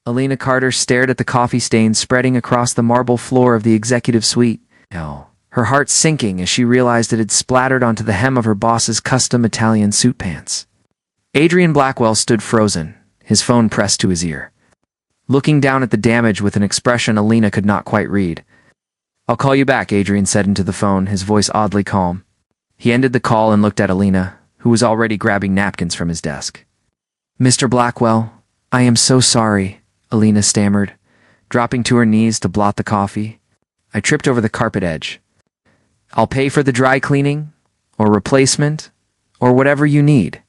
Alina Carter stared at the coffee stains spreading across the marble floor of the executive suite. Her heart sinking as she realized it had splattered onto the hem of her boss's custom Italian suit pants. Adrian Blackwell stood frozen, his phone pressed to his ear, looking down at the damage with an expression Alina could not quite read. "I'll call you back," Adrian said into the phone, his voice oddly calm. He ended the call and looked at Alina, who was already grabbing napkins from his desk. "Mr. Blackwell, I am so sorry," Alina stammered, dropping to her knees to blot the coffee. "I tripped over the carpet edge. I'll pay for the dry cleaning, or replacement, or whatever you need."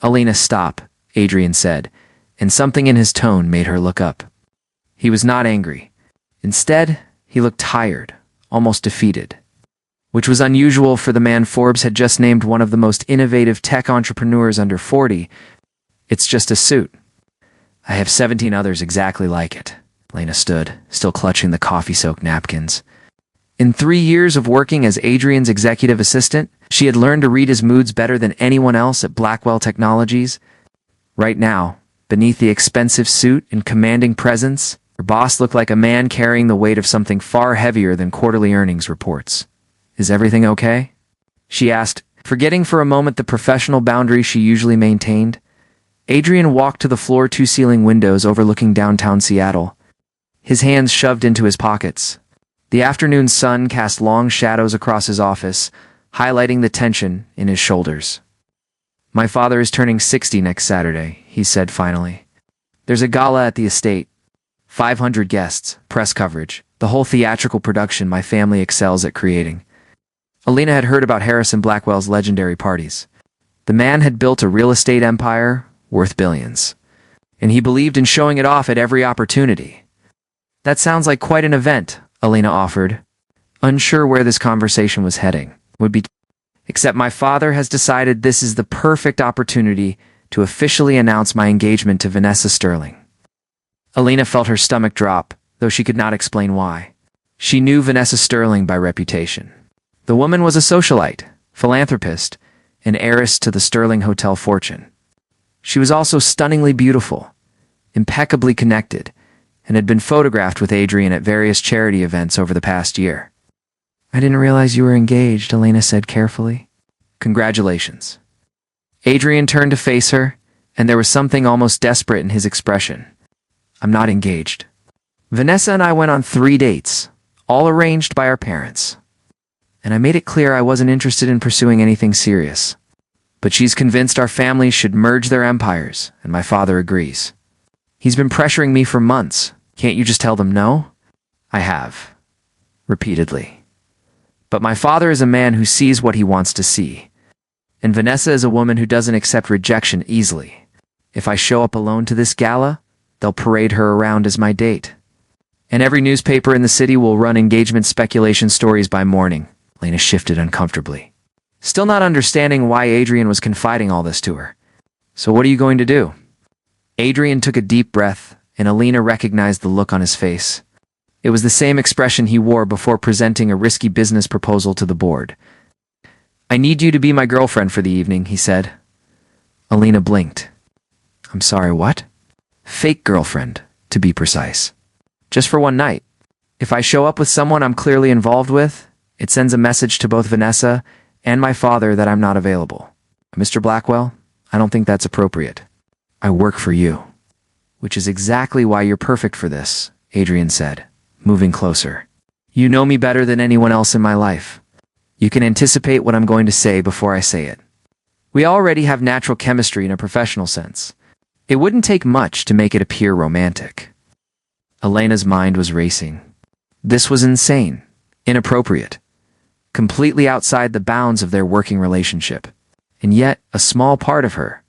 "Alina, stop," Adrian said, and something in his tone made her look up. He was not angry. Instead, he looked tired, almost defeated, which was unusual for the man Forbes had just named one of the most innovative tech entrepreneurs under 40. "It's just a suit. I have 17 others exactly like it." Lena stood, still clutching the coffee-soaked napkins. In 3 years of working as Adrian's executive assistant, she had learned to read his moods better than anyone else at Blackwell Technologies. Right now, beneath the expensive suit and commanding presence, her boss looked like a man carrying the weight of something far heavier than quarterly earnings reports. "Is everything okay?" she asked, forgetting for a moment the professional boundaries she usually maintained. Adrian walked to the floor-to-ceiling windows overlooking downtown Seattle, his hands shoved into his pockets. The afternoon sun cast long shadows across his office, highlighting the tension in his shoulders. "My father is turning 60 next Saturday," he said finally. "There's a gala at the estate. 500 guests, press coverage, the whole theatrical production my family excels at creating." Alina had heard about Harrison Blackwell's legendary parties. The man had built a real estate empire worth billions, and he believed in showing it off at every opportunity. "That sounds like quite an event," Alina offered, unsure where this conversation was heading. "Except my father has decided this is the perfect opportunity to officially announce my engagement to Vanessa Sterling." Alina felt her stomach drop, though she could not explain why. She knew Vanessa Sterling by reputation. The woman was a socialite, philanthropist, and heiress to the Sterling Hotel fortune. She was also stunningly beautiful, impeccably connected, and had been photographed with Adrian at various charity events over the past year. "I didn't realize you were engaged," Alina said carefully. "Congratulations." Adrian turned to face her, and there was something almost desperate in his expression. "I'm not engaged. Vanessa and I went on 3 dates, all arranged by our parents. And I made it clear I wasn't interested in pursuing anything serious. But she's convinced our families should merge their empires, and my father agrees. He's been pressuring me for months. Can't you just tell them no?" "I have. Repeatedly. But my father is a man who sees what he wants to see. And Vanessa is a woman who doesn't accept rejection easily. If I show up alone to this gala, they'll parade her around as my date. And every newspaper in the city will run engagement speculation stories by morning." Lena shifted uncomfortably, still not understanding why Adrian was confiding all this to her. "So what are you going to do?" Adrian took a deep breath, and Alina recognized the look on his face. It was the same expression he wore before presenting a risky business proposal to the board. "I need you to be my girlfriend for the evening," he said. Alina blinked. "I'm sorry, what?" "Fake girlfriend, to be precise. Just for one night. If I show up with someone I'm clearly involved with, it sends a message to both Vanessa and my father that I'm not available. Mr. Blackwell, I don't think that's appropriate. I work for you." "Which is exactly why you're perfect for this," Adrian said, moving closer. "You know me better than anyone else in my life. You can anticipate what I'm going to say before I say it. We already have natural chemistry in a professional sense. It wouldn't take much to make it appear romantic." Elena's mind was racing. This was insane, inappropriate, completely outside the bounds of their working relationship. And yet, a small part of her,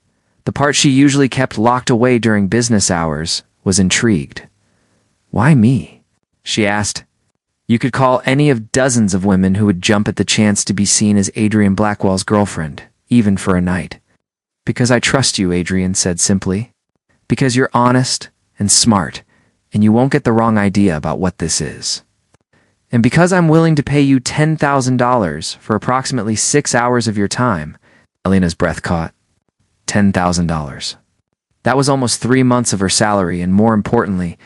the part she usually kept locked away during business hours, was intrigued. "Why me?" she asked. "You could call any of dozens of women who would jump at the chance to be seen as Adrian Blackwell's girlfriend, even for a night." "Because I trust you," Adrian said simply. "Because you're honest and smart, and you won't get the wrong idea about what this is. And because I'm willing to pay you $10,000 for approximately 6 hours of your time." Alina's breath caught. $10,000. That was almost 3 months of her salary, and more importantly,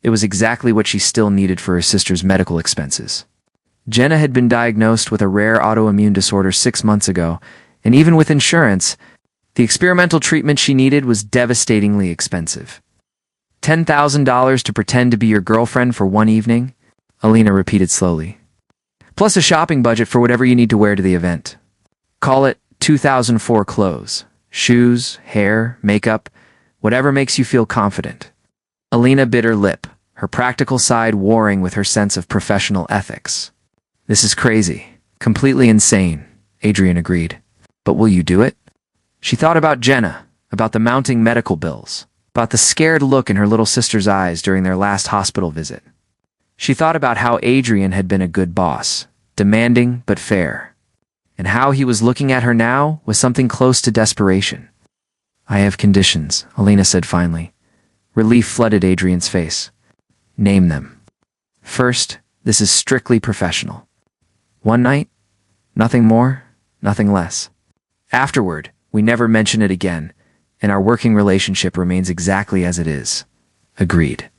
it was exactly what she still needed for her sister's medical expenses. Jenna had been diagnosed with a rare autoimmune disorder 6 months ago, and even with insurance, the experimental treatment she needed was devastatingly expensive. $10,000 to pretend to be your girlfriend for one evening? Alina repeated slowly. Plus a shopping budget for whatever you need to wear to the event. Call it 2004 clothes, shoes, hair, makeup, whatever makes you feel confident. Alina bit her lip, her practical side warring with her sense of professional ethics. This is crazy, completely insane, Adrian agreed. But will you do it? She thought about Jenna, about the mounting medical bills, about the scared look in her little sister's eyes during their last hospital visit. She thought about how Adrian had been a good boss, demanding but fair, and how he was looking at her now with something close to desperation. I have conditions, Alina said finally. Relief flooded Adrian's face. Name them. First, this is strictly professional. One night, nothing more, nothing less. Afterward, we never mention it again, and our working relationship remains exactly as it is. Agreed.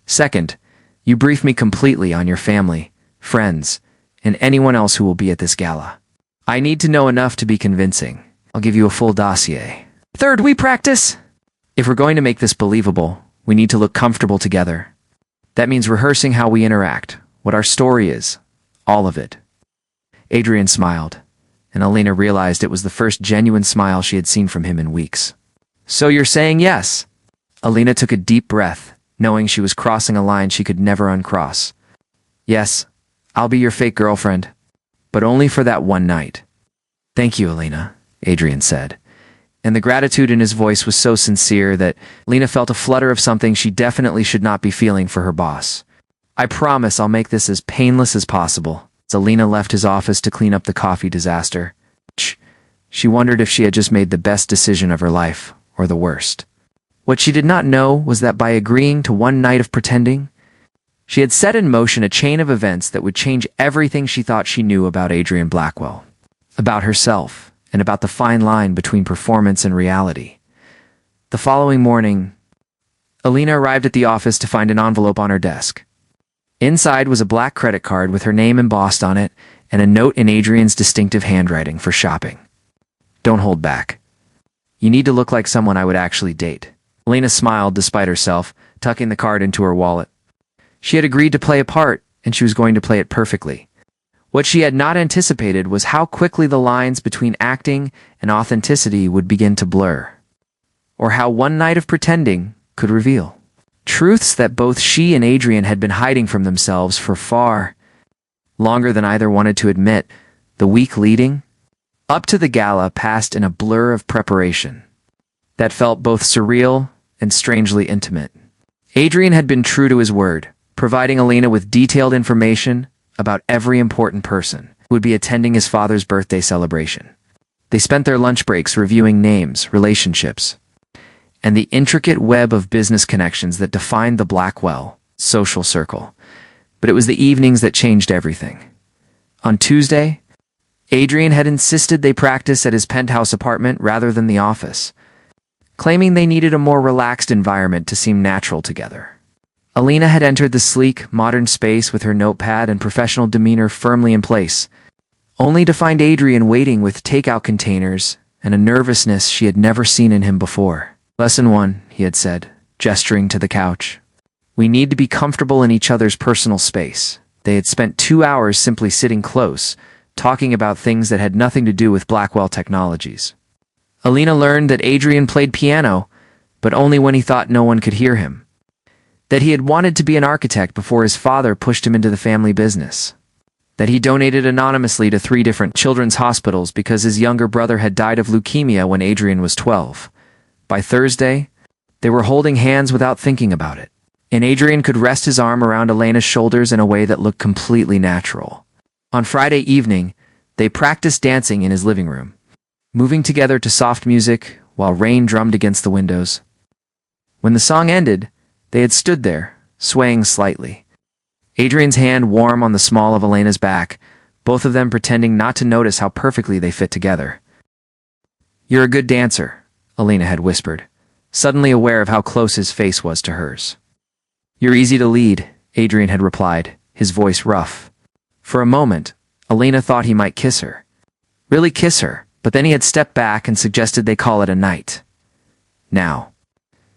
Second, you brief me completely on your family, friends, and anyone else who will be at this gala. I need to know enough to be convincing. I'll give you a full dossier. Third, we practice. If we're going to make this believable, we need to look comfortable together. That means rehearsing how we interact, what our story is, all of it. Adrian smiled, and Alina realized it was the first genuine smile she had seen from him in weeks. So you're saying yes? Alina took a deep breath, knowing she was crossing a line she could never uncross. Yes, I'll be your fake girlfriend, but only for that one night. Thank you, Alina, Adrian said, and the gratitude in his voice was so sincere that Alina felt a flutter of something she definitely should not be feeling for her boss. I promise I'll make this as painless as possible. As Alina left his office to clean up the coffee disaster, she wondered if she had just made the best decision of her life, or the worst. What she did not know was that by agreeing to one night of pretending, she had set in motion a chain of events that would change everything she thought she knew about Adrian Blackwell, about herself, and about the fine line between performance and reality. The following morning, Alina arrived at the office to find an envelope on her desk. Inside was a black credit card with her name embossed on it and a note in Adrian's distinctive handwriting for shopping. Don't hold back. You need to look like someone I would actually date. Alina smiled despite herself, tucking the card into her wallet. She had agreed to play a part, and she was going to play it perfectly. What she had not anticipated was how quickly the lines between acting and authenticity would begin to blur, or how one night of pretending could reveal truths that both she and Adrian had been hiding from themselves for far longer than either wanted to admit. The week leading up to the gala passed in a blur of preparation that felt both surreal and strangely intimate. Adrian had been true to his word, providing Alina with detailed information about every important person who would be attending his father's birthday celebration. They spent their lunch breaks reviewing names, relationships, and the intricate web of business connections that defined the Blackwell social circle. But it was the evenings that changed everything. On Tuesday, Adrian had insisted they practice at his penthouse apartment rather than the office, claiming they needed a more relaxed environment to seem natural together. Alina had entered the sleek, modern space with her notepad and professional demeanor firmly in place, only to find Adrian waiting with takeout containers and a nervousness she had never seen in him before. Lesson 1, he had said, gesturing to the couch. We need to be comfortable in each other's personal space. They had spent 2 hours simply sitting close, talking about things that had nothing to do with Blackwell Technologies. Alina learned that Adrian played piano, but only when he thought no one could hear him. That he had wanted to be an architect before his father pushed him into the family business. That he donated anonymously to 3 different children's hospitals because his younger brother had died of leukemia when Adrian was 12. By Thursday, they were holding hands without thinking about it, and Adrian could rest his arm around Elena's shoulders in a way that looked completely natural. On Friday evening, they practiced dancing in his living room, moving together to soft music while rain drummed against the windows. When the song ended, they had stood there, swaying slightly, Adrian's hand warm on the small of Elena's back, both of them pretending not to notice how perfectly they fit together. You're a good dancer, Alina had whispered, suddenly aware of how close his face was to hers. "You're easy to lead," Adrian had replied, his voice rough. For a moment, Elena thought he might kiss her. Really kiss her, but then he had stepped back and suggested they call it a night. Now,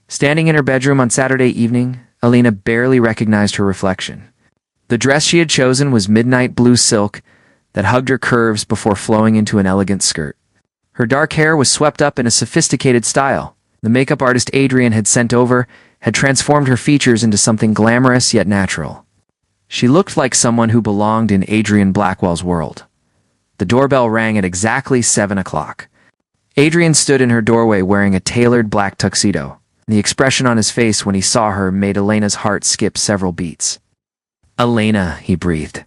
standing in her bedroom on Saturday evening, Elena barely recognized her reflection. The dress she had chosen was midnight blue silk that hugged her curves before flowing into an elegant skirt. Her dark hair was swept up in a sophisticated style. The makeup artist Adrian had sent over had transformed her features into something glamorous yet natural. She looked like someone who belonged in Adrian Blackwell's world. The doorbell rang at exactly 7 o'clock. Adrian stood in her doorway wearing a tailored black tuxedo. The expression on his face when he saw her made Elena's heart skip several beats. "Elena," he breathed.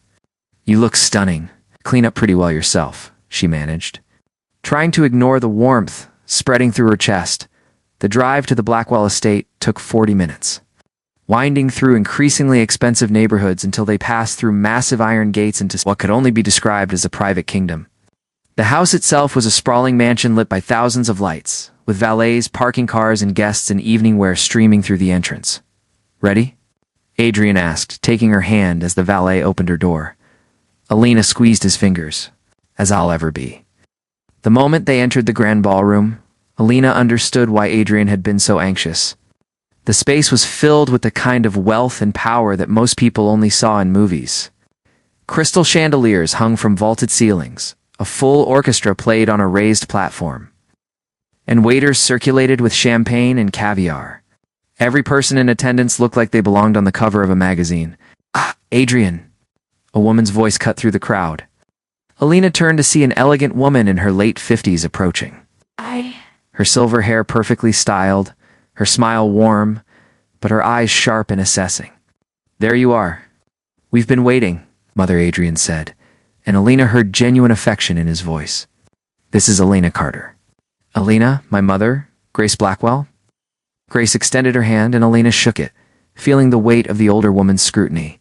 "You look stunning. Clean up pretty well yourself," she managed. Trying to ignore the warmth spreading through her chest, the drive to the Blackwell estate took 40 minutes. Winding through increasingly expensive neighborhoods until they passed through massive iron gates into what could only be described as a private kingdom. The house itself was a sprawling mansion lit by thousands of lights, with valets, parking cars, and guests in evening wear streaming through the entrance. "Ready?" Adrian asked, taking her hand as the valet opened her door. Elena squeezed his fingers. "As I'll ever be." The moment they entered the grand ballroom, Elena understood why Adrian had been so anxious. The space was filled with the kind of wealth and power that most people only saw in movies. Crystal chandeliers hung from vaulted ceilings, a full orchestra played on a raised platform, and waiters circulated with champagne and caviar. Every person in attendance looked like they belonged on the cover of a magazine. "Ah, Adrian!" A woman's voice cut through the crowd. Elena turned to see an elegant woman in her late 50s approaching. Her silver hair perfectly styled, her smile warm, but her eyes sharp and assessing. "There you are. We've been waiting," Mother Adrian said, and Elena heard genuine affection in his voice. "This is Elena Carter." "Elena, my mother, Grace Blackwell?" Grace extended her hand and Elena shook it, feeling the weight of the older woman's scrutiny.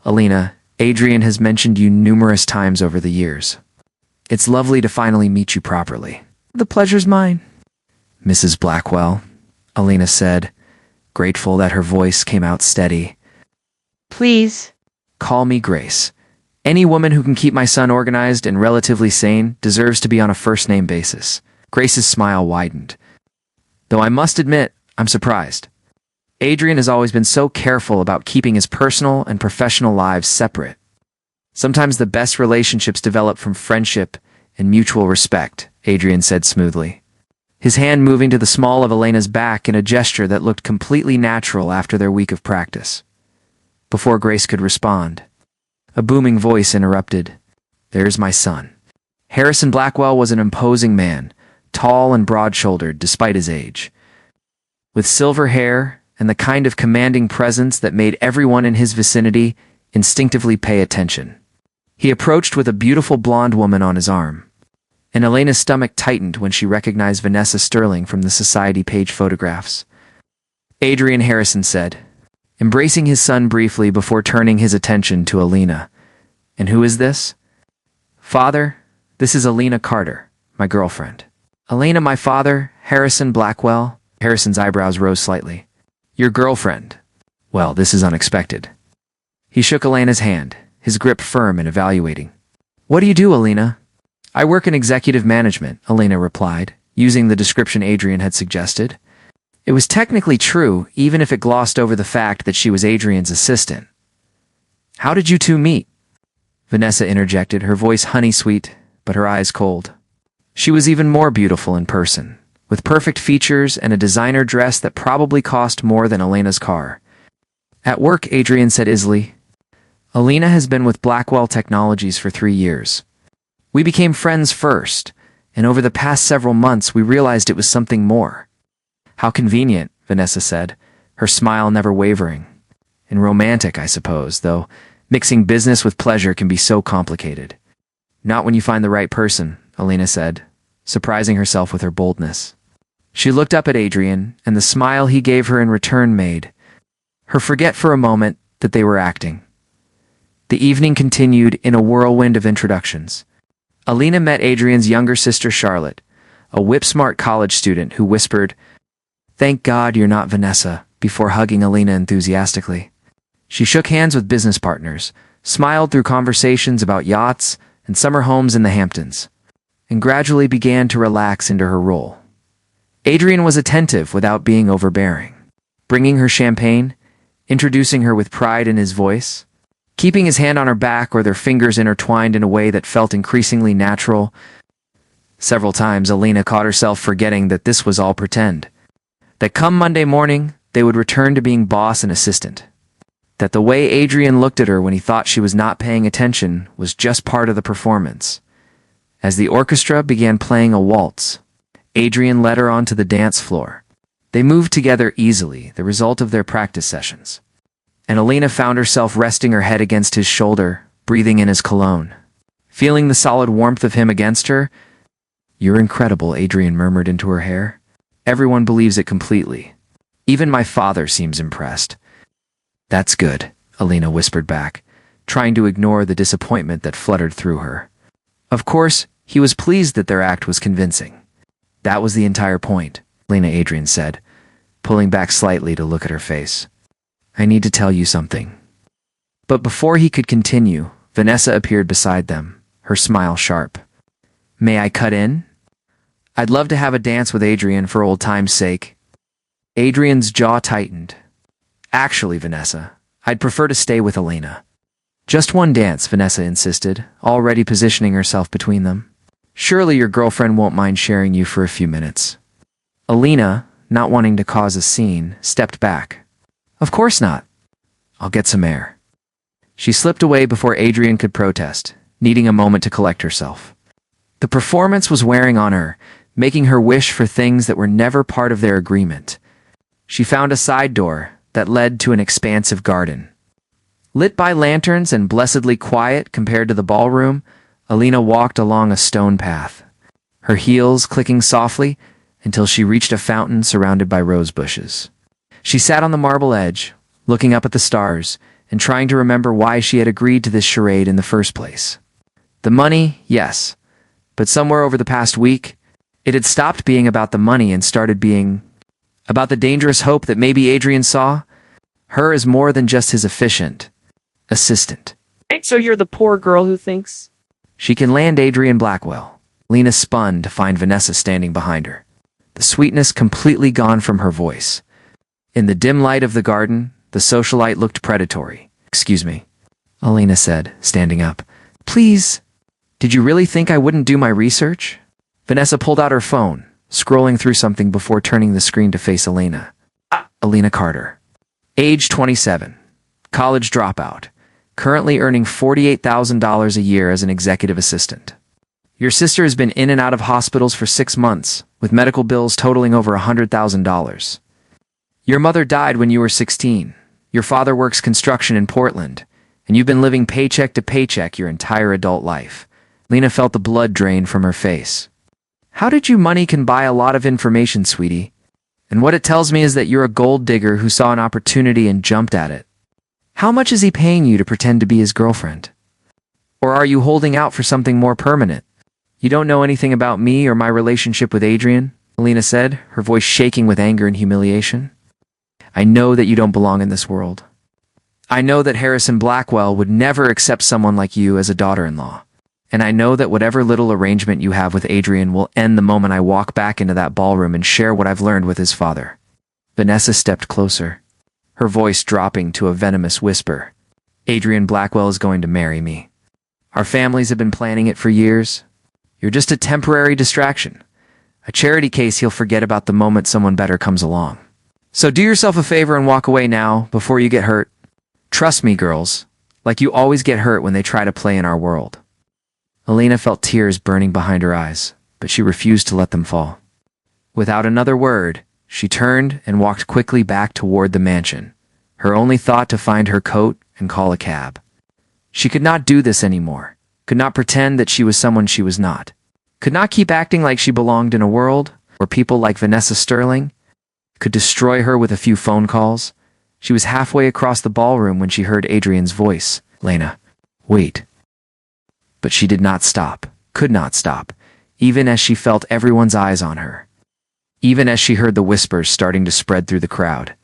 "Elena, Adrian has mentioned you numerous times over the years. It's lovely to finally meet you properly." "The pleasure's mine." "Mrs. Blackwell," Elena said, grateful that her voice came out steady. "Please." "Call me Grace. Any woman who can keep my son organized and relatively sane deserves to be on a first-name basis." Grace's smile widened. "Though I must admit, I'm surprised. Adrian has always been so careful about keeping his personal and professional lives separate. Sometimes the best relationships develop from friendship and mutual respect," Adrian said smoothly, his hand moving to the small of Elena's back in a gesture that looked completely natural after their week of practice. Before Grace could respond, a booming voice interrupted. "There's my son." Harrison Blackwell was an imposing man, tall and broad-shouldered despite his age, with silver hair and the kind of commanding presence that made everyone in his vicinity instinctively pay attention. He approached with a beautiful blonde woman on his arm, and Elena's stomach tightened when she recognized Vanessa Sterling from the Society page photographs. "Adrian Harrison," said, embracing his son briefly before turning his attention to Elena. "And who is this?" "Father, this is Elena Carter, my girlfriend." "Elena, my father, Harrison Blackwell." Harrison's eyebrows rose slightly. "Your girlfriend? Well, this is unexpected." He shook Elena's hand, his grip firm and evaluating. "What do you do, Elena?" "I work in executive management," Elena replied, using the description Adrian had suggested. It was technically true, even if it glossed over the fact that she was Adrian's assistant. "How did you two meet?" Vanessa interjected, her voice honey-sweet, but her eyes cold. She was even more beautiful in person, with perfect features and a designer dress that probably cost more than Elena's car. "At work," Adrian said easily. "Elena has been with Blackwell Technologies for 3 years. We became friends first, and over the past several months we realized it was something more." "How convenient," Vanessa said, her smile never wavering. "And romantic, I suppose, though mixing business with pleasure can be so complicated." "Not when you find the right person," Elena said, surprising herself with her boldness. She looked up at Adrian, and the smile he gave her in return made her forget for a moment that they were acting. The evening continued in a whirlwind of introductions. Elena met Adrian's younger sister Charlotte, a whip-smart college student who whispered, Thank God you're not Vanessa, before hugging Alina enthusiastically. She shook hands with business partners, smiled through conversations about yachts and summer homes in the Hamptons, and gradually began to relax into her role. Adrian was attentive without being overbearing, bringing her champagne, introducing her with pride in his voice, keeping his hand on her back or their fingers intertwined in a way that felt increasingly natural. Several times Alina caught herself forgetting that this was all pretend, that come Monday morning, they would return to being boss and assistant, that the way Adrian looked at her when he thought she was not paying attention was just part of the performance. As the orchestra began playing a waltz, Adrian led her onto the dance floor. They moved together easily, the result of their practice sessions. And Alina found herself resting her head against his shoulder, breathing in his cologne. Feeling the solid warmth of him against her, "You're incredible," Adrian murmured into her hair. "Everyone believes it completely. Even my father seems impressed." "That's good," Alina whispered back, trying to ignore the disappointment that fluttered through her. Of course, he was pleased that their act was convincing. That was the entire point, Adrian said, pulling back slightly to look at her face. "I need to tell you something." But before he could continue, Vanessa appeared beside them, her smile sharp. "May I cut in? I'd love to have a dance with Adrian for old time's sake." Adrian's jaw tightened. "Actually, Vanessa, I'd prefer to stay with Alina." "Just one dance," Vanessa insisted, already positioning herself between them. "Surely your girlfriend won't mind sharing you for a few minutes." Alina, not wanting to cause a scene, stepped back. "Of course not. I'll get some air." She slipped away before Adrian could protest, needing a moment to collect herself. The performance was wearing on her, making her wish for things that were never part of their agreement. She found a side door that led to an expansive garden. Lit by lanterns and blessedly quiet compared to the ballroom, Alina walked along a stone path, her heels clicking softly until she reached a fountain surrounded by rose bushes. She sat on the marble edge, looking up at the stars and trying to remember why she had agreed to this charade in the first place. The money, yes, but somewhere over the past week, it had stopped being about the money and started being about the dangerous hope that maybe Adrian saw her as more than just his efficient assistant. So you're the poor girl who thinks? She can land Adrian Blackwell. Lena spun to find Vanessa standing behind her, the sweetness completely gone from her voice. In the dim light of the garden, the socialite looked predatory. "Excuse me," Alina said, standing up. "Please, did you really think I wouldn't do my research?" Vanessa pulled out her phone, scrolling through something before turning the screen to face Alina. Alina Carter. Age 27. College dropout. Currently earning $48,000 a year as an executive assistant. Your sister has been in and out of hospitals for 6 months, with medical bills totaling over $100,000. Your mother died when you were 16. Your father works construction in Portland, and you've been living paycheck to paycheck your entire adult life. Lena felt the blood drain from her face. "How did you money can buy a lot of information, sweetie? And what it tells me is that you're a gold digger who saw an opportunity and jumped at it. How much is he paying you to pretend to be his girlfriend? Or are you holding out for something more permanent?" "You don't know anything about me or my relationship with Adrian," Alina said, her voice shaking with anger and humiliation. "I know that you don't belong in this world. I know that Harrison Blackwell would never accept someone like you as a daughter-in-law. And I know that whatever little arrangement you have with Adrian will end the moment I walk back into that ballroom and share what I've learned with his father." Vanessa stepped closer, her voice dropping to a venomous whisper. "Adrian Blackwell is going to marry me. Our families have been planning it for years. You're just a temporary distraction, a charity case he'll forget about the moment someone better comes along. So do yourself a favor and walk away now before you get hurt. Trust me, girls, like you always get hurt when they try to play in our world." Alina felt tears burning behind her eyes, but she refused to let them fall. Without another word, she turned and walked quickly back toward the mansion, her only thought to find her coat and call a cab. She could not do this anymore, could not pretend that she was someone she was not, could not keep acting like she belonged in a world where people like Vanessa Sterling could destroy her with a few phone calls. She was halfway across the ballroom when she heard Adrian's voice. "Lena, wait." But she did not stop, could not stop, even as she felt everyone's eyes on her. even as she heard the whispers starting to spread through the crowd.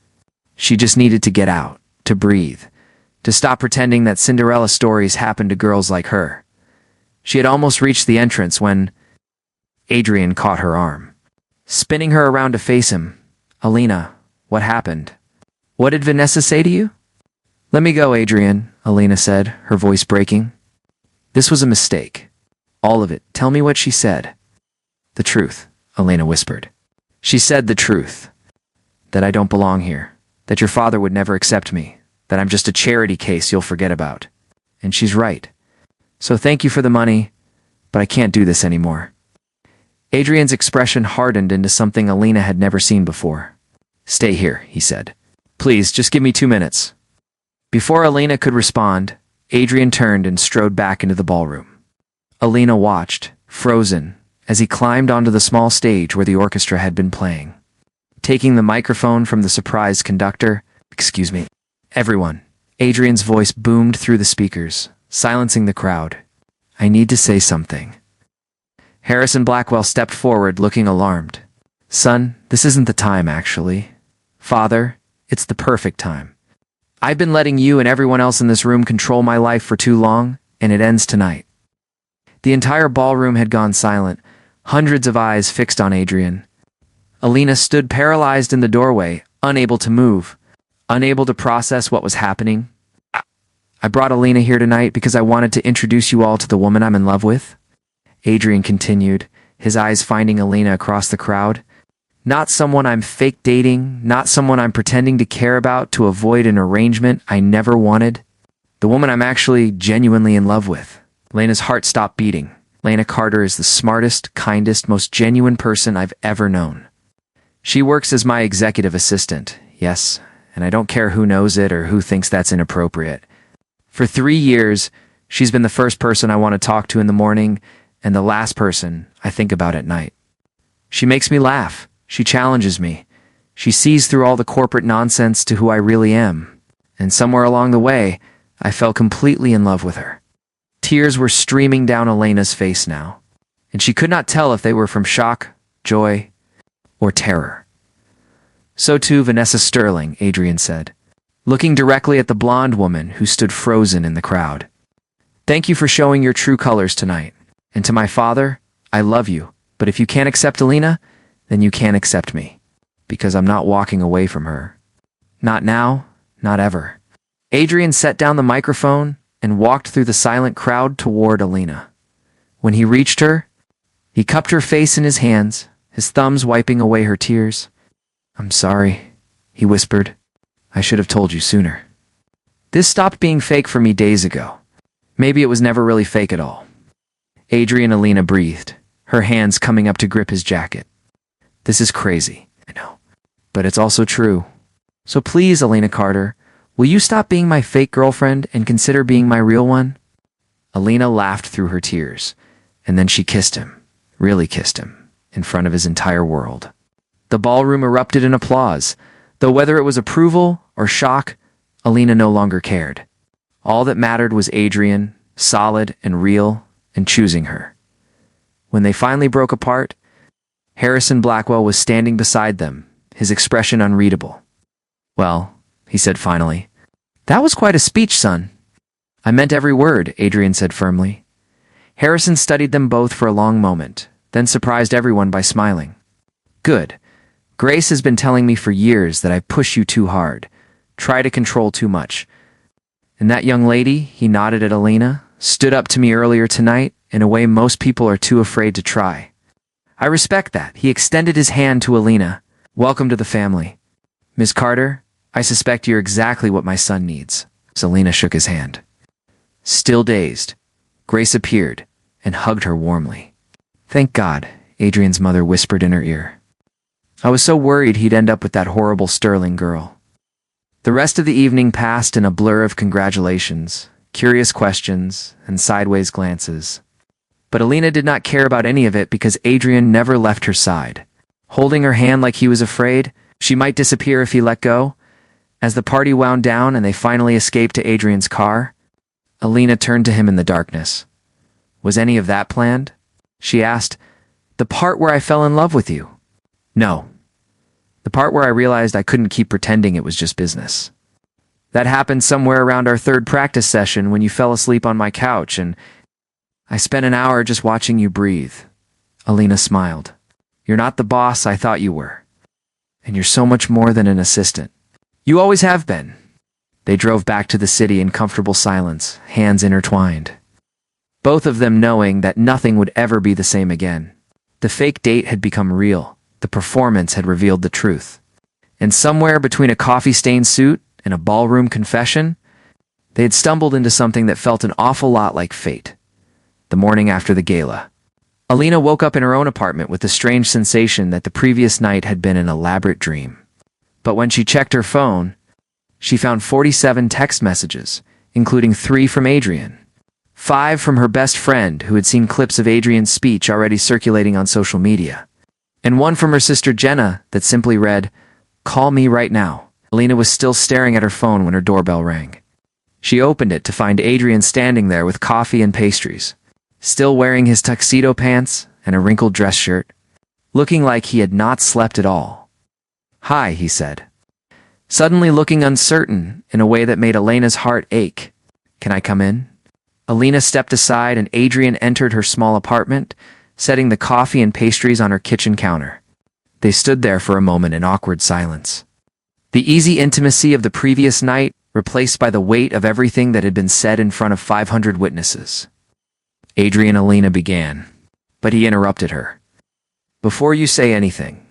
She just needed to get out, to breathe, to stop pretending that Cinderella stories happened to girls like her. She had almost reached the entrance when Adrian caught her arm. Spinning her around to face him, "Alina, what happened? What did Vanessa say to you?" "Let me go, Adrian," Alina said, her voice breaking. "This was a mistake. All of it. Tell me what she said." "The truth," Alina whispered. "She said the truth. That I don't belong here. That your father would never accept me. That I'm just a charity case you'll forget about. And she's right. So thank you for the money, but I can't do this anymore." Adrian's expression hardened into something Alina had never seen before. "Stay here," he said. "Please, just give me 2 minutes." Before Alina could respond, Adrian turned and strode back into the ballroom. Alina watched, frozen, as he climbed onto the small stage where the orchestra had been playing. Taking the microphone from the surprised conductor, "Excuse me, everyone," Adrian's voice boomed through the speakers, silencing the crowd. "I need to say something." Harrison Blackwell stepped forward, looking alarmed. "Son, this isn't the time, actually. Father, it's the perfect time. I've been letting you and everyone else in this room control my life for too long, and it ends tonight." The entire ballroom had gone silent, hundreds of eyes fixed on Adrian. Alina stood paralyzed in the doorway, unable to move, unable to process what was happening. "I brought Alina here tonight because I wanted to introduce you all to the woman I'm in love with," Adrian continued, his eyes finding Alina across the crowd. "Not someone I'm fake dating, not someone I'm pretending to care about to avoid an arrangement I never wanted. The woman I'm actually genuinely in love with." Lena's heart stopped beating. Lena Carter is the smartest, kindest, most genuine person I've ever known. She works as my executive assistant, yes, and I don't care who knows it or who thinks that's inappropriate. For 3 years, she's been the first person I want to talk to in the morning and the last person I think about at night. She makes me laugh. She challenges me. She sees through all the corporate nonsense to who I really am. And somewhere along the way, I fell completely in love with her. Tears were streaming down Elena's face now, and she could not tell if they were from shock, joy, or terror. "So too Vanessa Sterling," Adrian said, looking directly at the blonde woman who stood frozen in the crowd. "Thank you for showing your true colors tonight. And to my father, I love you, but if you can't accept Alina, then you can't accept me, because I'm not walking away from her. Not now, not ever." Adrian set down the microphone and walked through the silent crowd toward Alina. When he reached her, he cupped her face in his hands, his thumbs wiping away her tears. "I'm sorry," he whispered. "I should have told you sooner. This stopped being fake for me days ago. Maybe it was never really fake at all." Adrian Alina breathed, her hands coming up to grip his jacket. "This is crazy, I know, but it's also true. So please, Alina Carter, will you stop being my fake girlfriend and consider being my real one?" Alina laughed through her tears, and then she kissed him, really kissed him, in front of his entire world. The ballroom erupted in applause, though whether it was approval or shock, Alina no longer cared. All that mattered was Adrian, solid and real, and choosing her. When they finally broke apart, Harrison Blackwell was standing beside them, his expression unreadable. "Well," he said finally, "that was quite a speech, son." "I meant every word," Adrian said firmly. Harrison studied them both for a long moment, then surprised everyone by smiling. "Good. Grace has been telling me for years that I push you too hard, try to control too much. And that young lady," he nodded at Alina, "stood up to me earlier tonight in a way most people are too afraid to try. I respect that." He extended his hand to Alina. "Welcome to the family. Miss Carter, I suspect you're exactly what my son needs." Alina shook his hand. Still dazed, Grace appeared and hugged her warmly. "Thank God," Adrian's mother whispered in her ear. "I was so worried he'd end up with that horrible Sterling girl." The rest of the evening passed in a blur of congratulations, curious questions, and sideways glances. But Alina did not care about any of it because Adrian never left her side. Holding her hand like he was afraid she might disappear if he let go. As the party wound down and they finally escaped to Adrian's car, Alina turned to him in the darkness. "Was any of that planned?" she asked. "The part where I fell in love with you?" No. The part where I realized I couldn't keep pretending it was just business. That happened somewhere around our third practice session when you fell asleep on my couch and I spent an hour just watching you breathe. Alina smiled. You're not the boss I thought you were. And you're so much more than an assistant. You always have been. They drove back to the city in comfortable silence, hands intertwined. Both of them knowing that nothing would ever be the same again. The fake date had become real. The performance had revealed the truth. And somewhere between a coffee-stained suit and a ballroom confession, they had stumbled into something that felt an awful lot like fate. The morning after the gala, Alina woke up in her own apartment with the strange sensation that the previous night had been an elaborate dream. But when she checked her phone, she found 47 text messages, including 3 from Adrian, 5 from her best friend who had seen clips of Adrian's speech already circulating on social media, and 1 from her sister Jenna that simply read, "Call me right now." Alina was still staring at her phone when her doorbell rang. She opened it to find Adrian standing there with coffee and pastries, still wearing his tuxedo pants and a wrinkled dress shirt, looking like he had not slept at all. "Hi," he said, suddenly looking uncertain in a way that made Elena's heart ache. "Can I come in?" Alina stepped aside and Adrian entered her small apartment, setting the coffee and pastries on her kitchen counter. They stood there for a moment in awkward silence. The easy intimacy of the previous night replaced by the weight of everything that had been said in front of 500 witnesses. Adrian Alina began, but he interrupted her. "Before you say anything,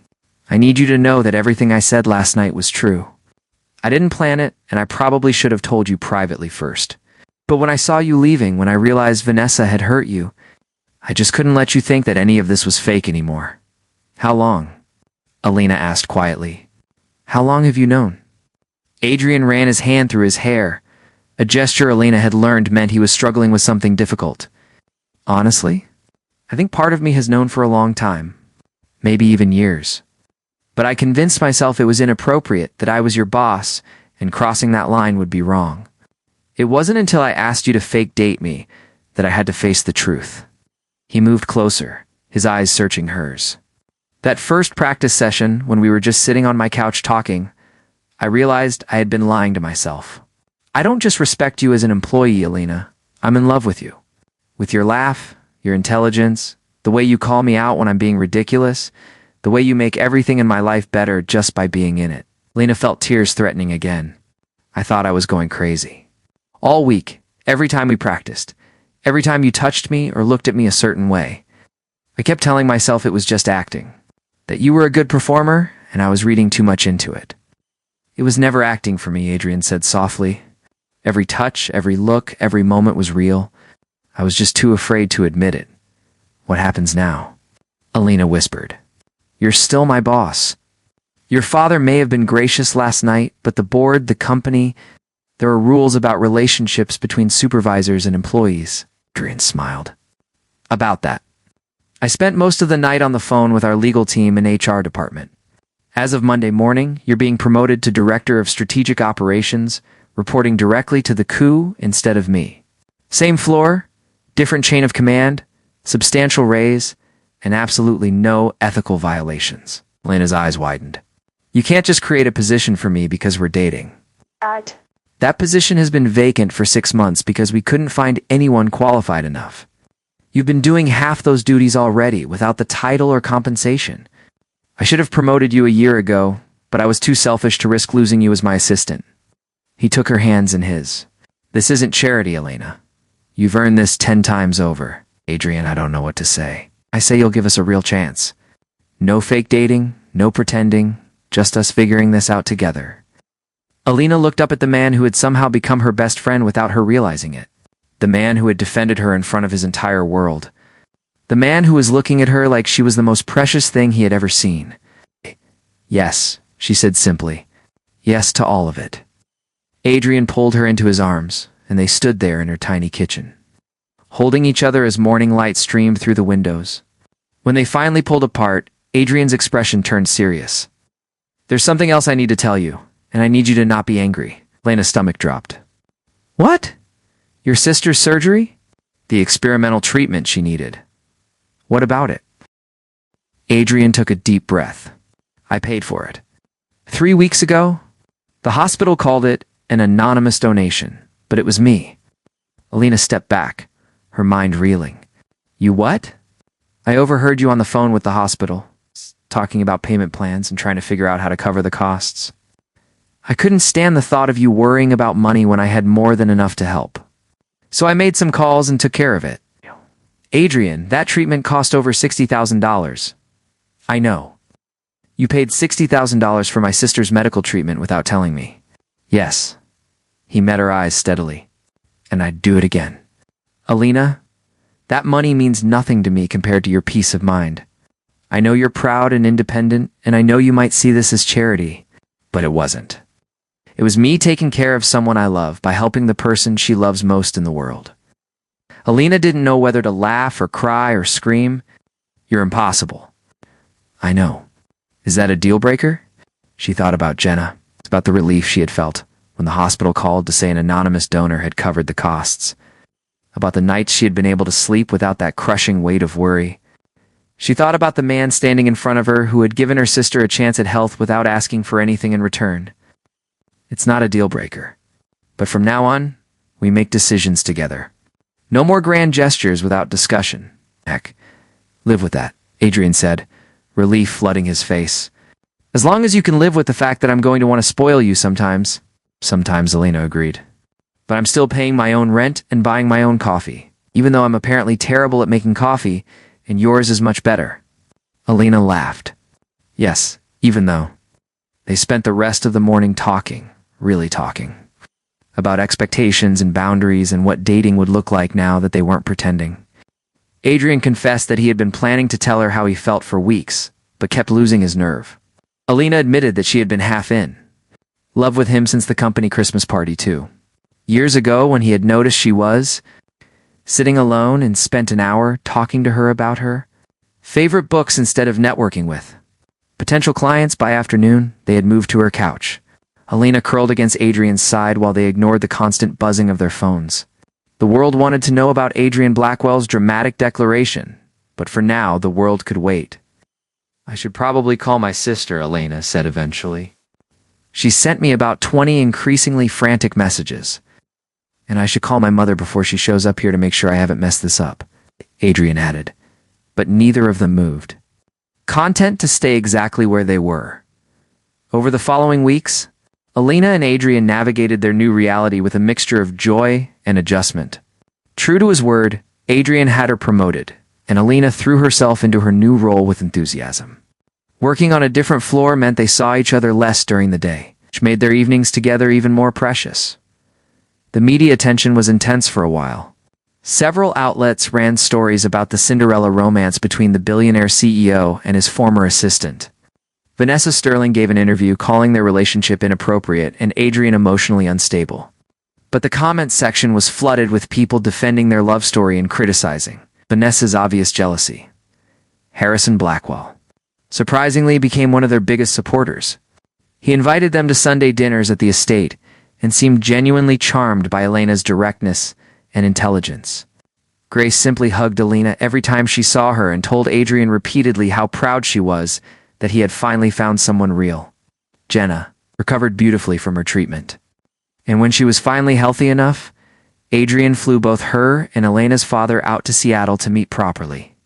I need you to know that everything I said last night was true. I didn't plan it, and I probably should have told you privately first. But when I saw you leaving, when I realized Vanessa had hurt you, I just couldn't let you think that any of this was fake anymore." "How long?" Alina asked quietly. "How long have you known?" Adrian ran his hand through his hair, a gesture Alina had learned meant he was struggling with something difficult. "Honestly, I think part of me has known for a long time, maybe even years. But I convinced myself it was inappropriate, that I was your boss, and crossing that line would be wrong. It wasn't until I asked you to fake date me that I had to face the truth." He moved closer, his eyes searching hers. "That first practice session, when we were just sitting on my couch talking, I realized I had been lying to myself. I don't just respect you as an employee, Alina. I'm in love with you. With your laugh, your intelligence, the way you call me out when I'm being ridiculous, the way you make everything in my life better just by being in it." Alina felt tears threatening again. "I thought I was going crazy. All week, every time we practiced, every time you touched me or looked at me a certain way, I kept telling myself it was just acting, that you were a good performer and I was reading too much into it." "It was never acting for me," Adrian said softly. "Every touch, every look, every moment was real. I was just too afraid to admit it." "What happens now?" Alina whispered. "You're still my boss. Your father may have been gracious last night, but the board, the company, there are rules about relationships between supervisors and employees." Adrian smiled. "About that. I spent most of the night on the phone with our legal team and HR department. As of Monday morning, you're being promoted to Director of Strategic Operations, reporting directly to the coup instead of me. Same floor, different chain of command, substantial raise, and absolutely no ethical violations." Elena's eyes widened. "You can't just create a position for me because we're dating. That position has been vacant for 6 months because we couldn't find anyone qualified enough. You've been doing half those duties already without the title or compensation. I should have promoted you a year ago, but I was too selfish to risk losing you as my assistant." He took her hands in his. "This isn't charity, Elena. You've earned this 10 times over." "Adrian, I don't know what to say. I say you'll give us a real chance. No fake dating, no pretending, just us figuring this out together." Alina looked up at the man who had somehow become her best friend without her realizing it. The man who had defended her in front of his entire world. The man who was looking at her like she was the most precious thing he had ever seen. "Yes," she said simply. "Yes to all of it." Adrian pulled her into his arms, and they stood there in her tiny kitchen, holding each other as morning light streamed through the windows. When they finally pulled apart, Adrian's expression turned serious. "There's something else I need to tell you, and I need you to not be angry." Elena's stomach dropped. "What? Your sister's surgery?" "The experimental treatment she needed." "What about it?" Adrian took a deep breath. I paid for it. 3 weeks ago, the hospital called it an anonymous donation, but it was me. Alina stepped back, her mind reeling. You what? I overheard you on the phone with the hospital, talking about payment plans and trying to figure out how to cover the costs. I couldn't stand the thought of you worrying about money when I had more than enough to help. So I made some calls and took care of it. Adrian, that treatment cost over $60,000. I know. You paid $60,000 for my sister's medical treatment without telling me. Yes. He met her eyes steadily. And I'd do it again. Alina, that money means nothing to me compared to your peace of mind. I know you're proud and independent, and I know you might see this as charity, but it wasn't. It was me taking care of someone I love by helping the person she loves most in the world. Alina didn't know whether to laugh or cry or scream. You're impossible. I know. Is that a deal breaker? She thought about Jenna, about the relief she had felt when the hospital called to say an anonymous donor had covered the costs, about the nights she had been able to sleep without that crushing weight of worry. She thought about the man standing in front of her who had given her sister a chance at health without asking for anything in return. It's not a deal breaker. But from now on, we make decisions together. No more grand gestures without discussion. Heck, live with that, Adrian said, relief flooding his face. As long as you can live with the fact that I'm going to want to spoil you sometimes. Sometimes, Alina agreed. But I'm still paying my own rent and buying my own coffee, even though I'm apparently terrible at making coffee, and yours is much better. Alina laughed. Yes, even though. They spent the rest of the morning talking, really talking, about expectations and boundaries and what dating would look like now that they weren't pretending. Adrian confessed that he had been planning to tell her how he felt for weeks, but kept losing his nerve. Alina admitted that she had been half in love with him since the company Christmas party, too. Years ago, when he had noticed she was sitting alone and spent an hour talking to her about her favorite books instead of networking with potential clients. By afternoon, they had moved to her couch. Alina curled against Adrian's side while they ignored the constant buzzing of their phones. The world wanted to know about Adrian Blackwell's dramatic declaration, but for now, the world could wait. I should probably call my sister, Alina said eventually. She sent me about 20 increasingly frantic messages. And I should call my mother before she shows up here to make sure I haven't messed this up, Adrian added. But neither of them moved, content to stay exactly where they were. Over the following weeks, Alina and Adrian navigated their new reality with a mixture of joy and adjustment. True to his word, Adrian had her promoted, and Alina threw herself into her new role with enthusiasm. Working on a different floor meant they saw each other less during the day, which made their evenings together even more precious. The media attention was intense for a while. Several outlets ran stories about the Cinderella romance between the billionaire CEO and his former assistant. Vanessa Sterling gave an interview calling their relationship inappropriate and Adrian emotionally unstable. But the comments section was flooded with people defending their love story and criticizing Vanessa's obvious jealousy. Harrison Blackwell, surprisingly, became one of their biggest supporters. He invited them to Sunday dinners at the estate and seemed genuinely charmed by Elena's directness and intelligence. Grace simply hugged Alina every time she saw her and told Adrian repeatedly how proud she was that he had finally found someone real. Jenna recovered beautifully from her treatment. And when she was finally healthy enough, Adrian flew both her and Elena's father out to Seattle to meet properly.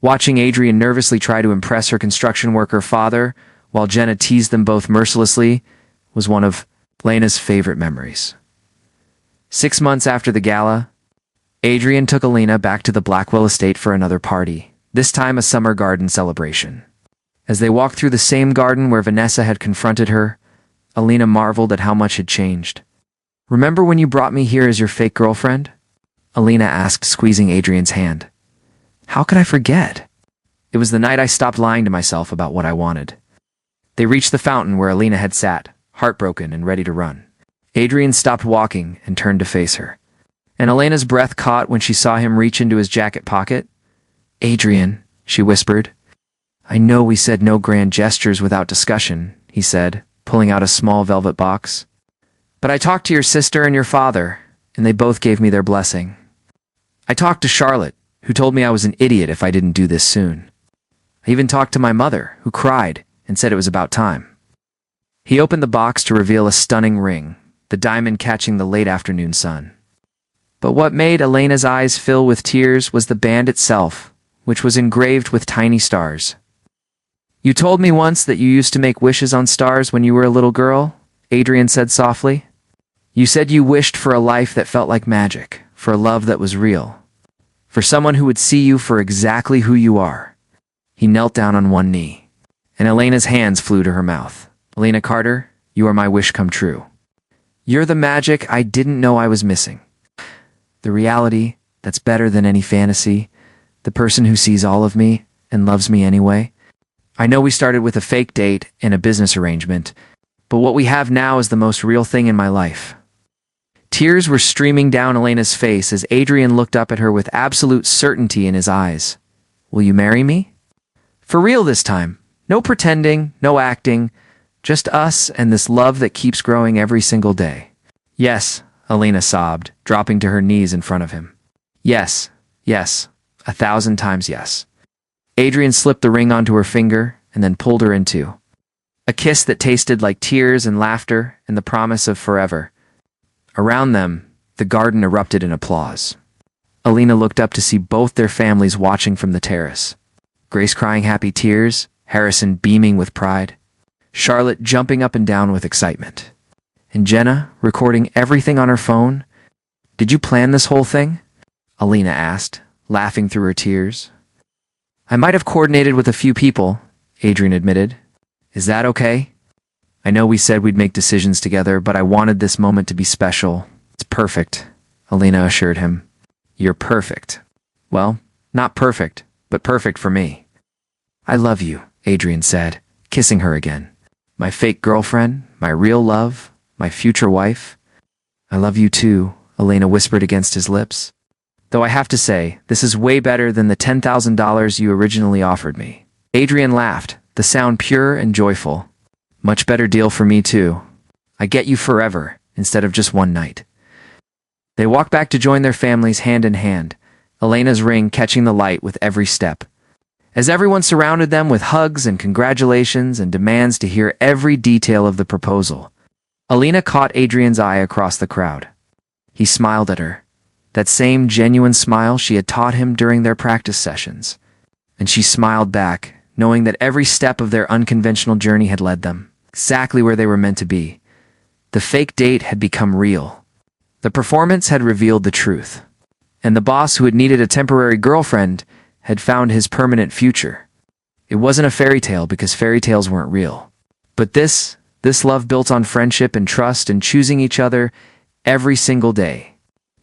Watching Adrian nervously try to impress her construction worker father while Jenna teased them both mercilessly was one of Elena's favorite memories. 6 months after the gala, Adrian took Alina back to the Blackwell estate for another party, this time a summer garden celebration. As they walked through the same garden where Vanessa had confronted her, Alina marveled at how much had changed. Remember when you brought me here as your fake girlfriend? Alina asked, squeezing Adrian's hand. How could I forget? It was the night I stopped lying to myself about what I wanted. They reached the fountain where Alina had sat, heartbroken and ready to run. Adrian stopped walking and turned to face her. And Elena's breath caught when she saw him reach into his jacket pocket. Adrian, she whispered. I know we said no grand gestures without discussion, he said, pulling out a small velvet box. But I talked to your sister and your father, and they both gave me their blessing. I talked to Charlotte, who told me I was an idiot if I didn't do this soon. I even talked to my mother, who cried and said it was about time. He opened the box to reveal a stunning ring, the diamond catching the late afternoon sun. But what made Elena's eyes fill with tears was the band itself, which was engraved with tiny stars. "You told me once that you used to make wishes on stars when you were a little girl," Adrian said softly. "You said you wished for a life that felt like magic, for a love that was real, for someone who would see you for exactly who you are." He knelt down on one knee, and Elena's hands flew to her mouth. "Elena Carter, you are my wish come true. You're the magic I didn't know I was missing. The reality that's better than any fantasy, the person who sees all of me and loves me anyway. I know we started with a fake date and a business arrangement, but what we have now is the most real thing in my life." Tears were streaming down Elena's face as Adrian looked up at her with absolute certainty in his eyes. "Will you marry me? For real this time. No pretending, no acting, just us and this love that keeps growing every single day." "Yes," Elena sobbed, dropping to her knees in front of him. "Yes, yes, 1,000 times yes." Adrian slipped the ring onto her finger and then pulled her into a kiss that tasted like tears and laughter and the promise of forever. Around them, the garden erupted in applause. Elena looked up to see both their families watching from the terrace. Grace crying happy tears, Harrison beaming with pride, Charlotte jumping up and down with excitement, and Jenna recording everything on her phone. "Did you plan this whole thing?" Elena asked, laughing through her tears. "I might have coordinated with a few people," Adrian admitted. "Is that okay? I know we said we'd make decisions together, but I wanted this moment to be special." "It's perfect," Elena assured him. "You're perfect. Well, not perfect, but perfect for me." "I love you," Adrian said, kissing her again. "My fake girlfriend, my real love, my future wife." "I love you too," Elena whispered against his lips. "Though I have to say, this is way better than the $10,000 you originally offered me." Adrian laughed, the sound pure and joyful. "Much better deal for me too. I get you forever, instead of just one night." They walked back to join their families hand in hand, Elena's ring catching the light with every step. As everyone surrounded them with hugs and congratulations and demands to hear every detail of the proposal, Elena caught Adrian's eye across the crowd. He smiled at her, that same genuine smile she had taught him during their practice sessions. And she smiled back, knowing that every step of their unconventional journey had led them exactly where they were meant to be. The fake date had become real. The performance had revealed the truth. And the boss who had needed a temporary girlfriend had found his permanent future. It wasn't a fairy tale because fairy tales weren't real. But this love built on friendship and trust and choosing each other every single day.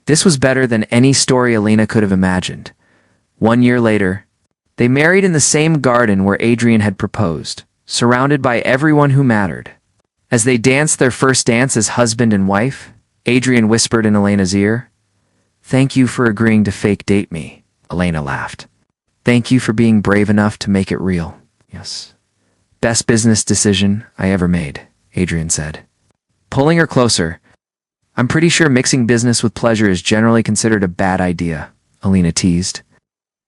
This was better than any story Elena could have imagined. 1 year later, they married in the same garden where Adrian had proposed, surrounded by everyone who mattered. As they danced their first dance as husband and wife, Adrian whispered in Elena's ear, "Thank you for agreeing to fake date me." Elena laughed. "Thank you for being brave enough to make it real." "Yes. Best business decision I ever made," Adrian said, pulling her closer. "I'm pretty sure mixing business with pleasure is generally considered a bad idea," Elena teased.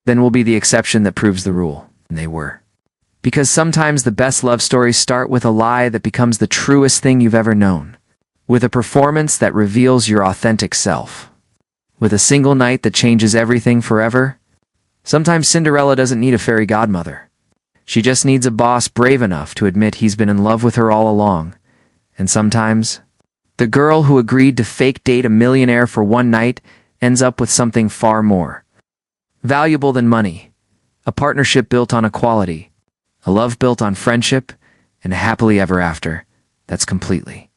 "Then we'll be the exception that proves the rule." And they were. Because sometimes the best love stories start with a lie that becomes the truest thing you've ever known. With a performance that reveals your authentic self. With a single night that changes everything forever. Sometimes Cinderella doesn't need a fairy godmother. She just needs a boss brave enough to admit he's been in love with her all along. And sometimes, the girl who agreed to fake date a millionaire for one night ends up with something far more valuable than money. A partnership built on equality. A love built on friendship, and a happily ever after that's completely,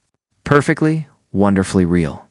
perfectly, wonderfully real.